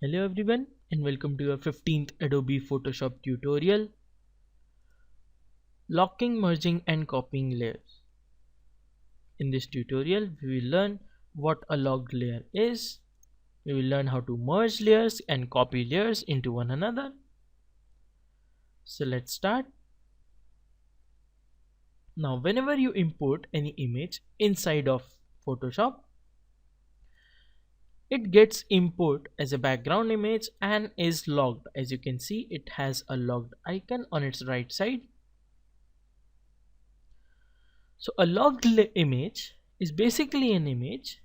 Hello everyone and welcome to your 15th Adobe Photoshop tutorial. Locking, merging and copying layers. In this tutorial we will learn what a locked layer is. We will learn how to merge layers and copy layers into one another. So let's start. Now whenever you import any image inside of Photoshop, it gets import as a background image and is locked. As you can see, it has a locked icon on its right side. So a locked image is basically an image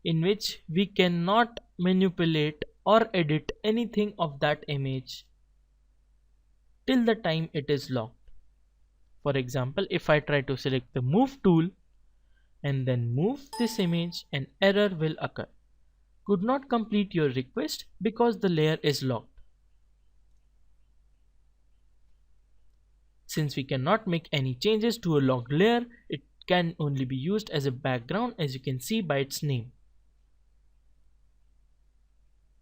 in which we cannot manipulate or edit anything of that image till the time it is locked. For example, if I try to select the move tool and then move this image, an error will occur. Could not complete your request because the layer is locked. Since we cannot make any changes to a locked layer, it can only be used as a background, as you can see by its name.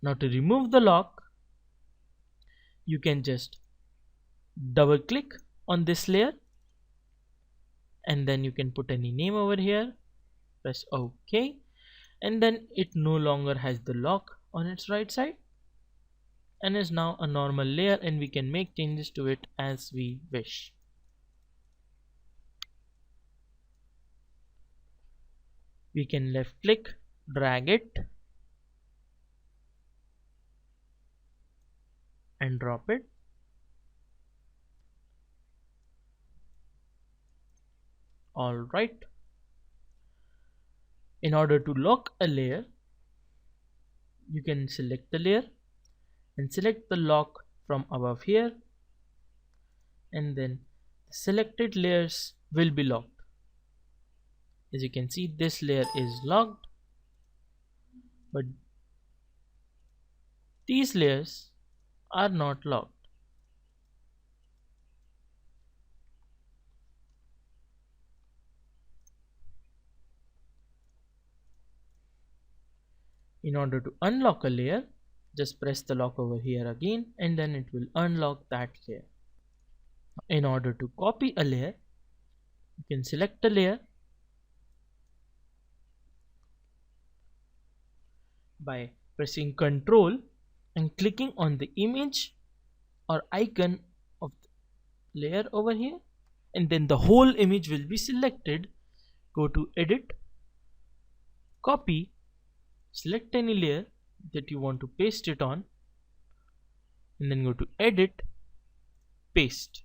Now to remove the lock, you can just double click on this layer and then you can put any name over here, press OK, and then it no longer has the lock on its right side and is now a normal layer, and we can make changes to it as we wish. We can left click, drag it and drop it. Alright. In order to lock a layer, you can select the layer and select the lock from above here, and then selected layers will be locked. As you can see, this layer is locked, but these layers are not locked. In order to unlock a layer, just press the lock over here again and then it will unlock that layer. In order to copy a layer, you can select a layer by pressing Ctrl and clicking on the image or icon of the layer over here, and then the whole image will be selected. Go to Edit, Copy, select any layer that you want to paste it on, and then go to Edit, Paste.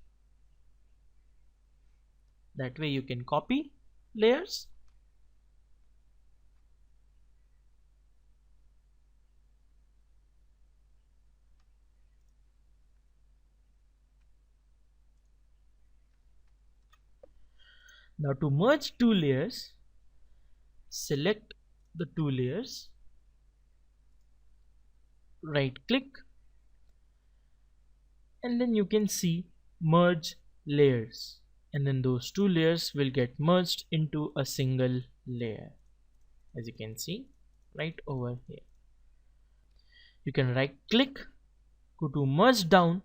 That way you can copy layers. Now to merge two layers, select the two layers, right click, and then you can see merge layers, and then those two layers will get merged into a single layer, as you can see right over here. You can right click, go to merge down,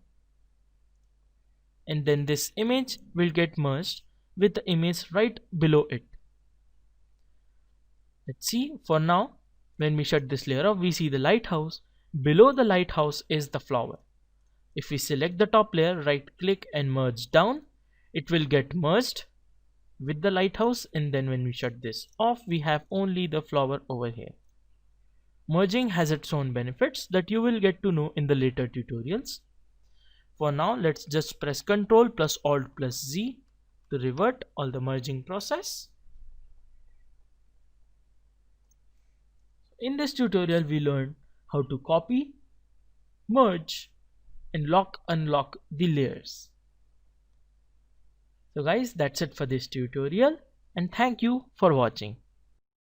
and then this image will get merged with the image right below it. Let's see. For now, when we shut this layer off, we see the lighthouse. Below the lighthouse is the flower. If we select the top layer, right click and merge down, it will get merged with the lighthouse, and then when we shut this off, we have only the flower over here. Merging has its own benefits that you will get to know in the later tutorials. For now, let's just press Ctrl plus Alt plus Z to revert all the merging process. In this tutorial, we learned how to copy, merge, and unlock the layers. So guys, that's it for this tutorial, and thank you for watching.